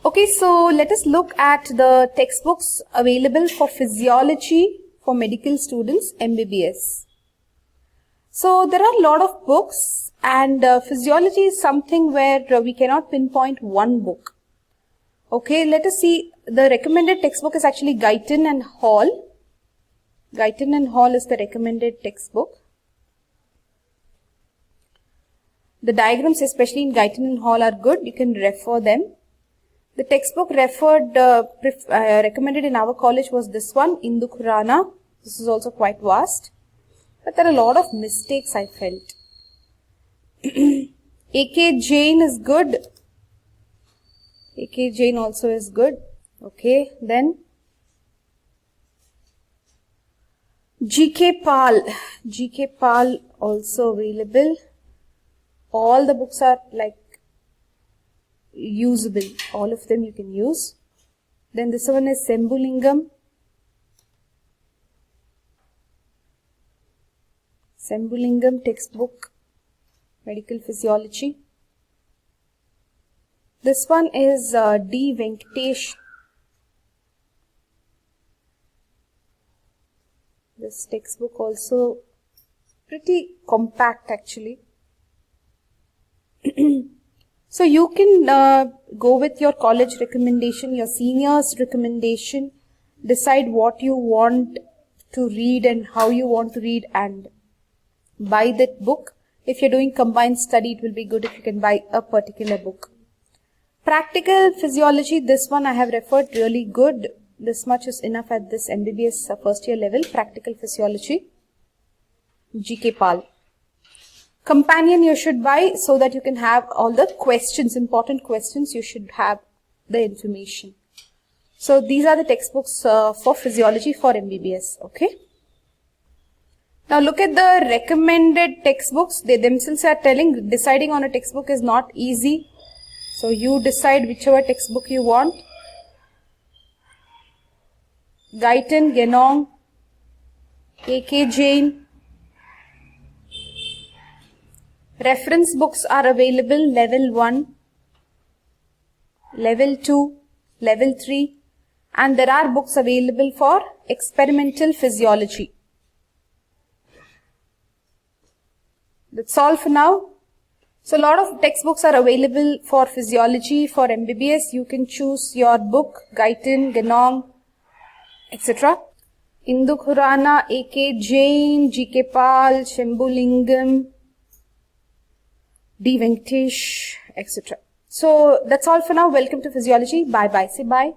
Okay, so let us look at the textbooks available for physiology for medical students, MBBS. So there are a lot of books, and physiology is something where we cannot pinpoint one book. Okay, let us see. The recommended textbook is actually Guyton and Hall. Guyton and Hall is the recommended textbook. The diagrams, especially in Guyton and Hall, are good. You can refer them. The textbook recommended in our college was this one, Indu Khurana. This is also quite vast. But there are a lot of mistakes I felt. A.K. Jain is good. A.K. Jain also is good. Okay, then G.K. Pal. G.K. Pal also available. All the books are like usable. All of them you can use. Then this one is Sembulingam. Sembulingam textbook, medical physiology. This one is D. Venkatesh. This textbook also pretty compact actually. So you can go with your college recommendation, your senior's recommendation, decide what you want to read and how you want to read and buy that book. If you're doing combined study, it will be good if you can buy a particular book. Practical physiology, this one I have referred, really good. This much is enough at this MBBS first year level. Practical physiology, G.K. Pal. Companion you should buy so that you can have all the questions, important questions, you should have the information. So these are the textbooks for physiology for MBBS, okay. Now look at the recommended textbooks. They themselves are telling deciding on a textbook is not easy. So you decide whichever textbook you want. Guyton, Genong, A.K. Jain. Reference books are available level 1, level 2, level 3, and there are books available for experimental physiology. That's all for now. So a lot of textbooks are available for physiology, for MBBS. You can choose your book, Guyton, Genong, etc. Indu Khurana, A.K. Jain, G.K. Pal, Sembulingam, D. Venkatesh, etc. So that's all for now. Welcome to physiology. Bye bye. Say bye.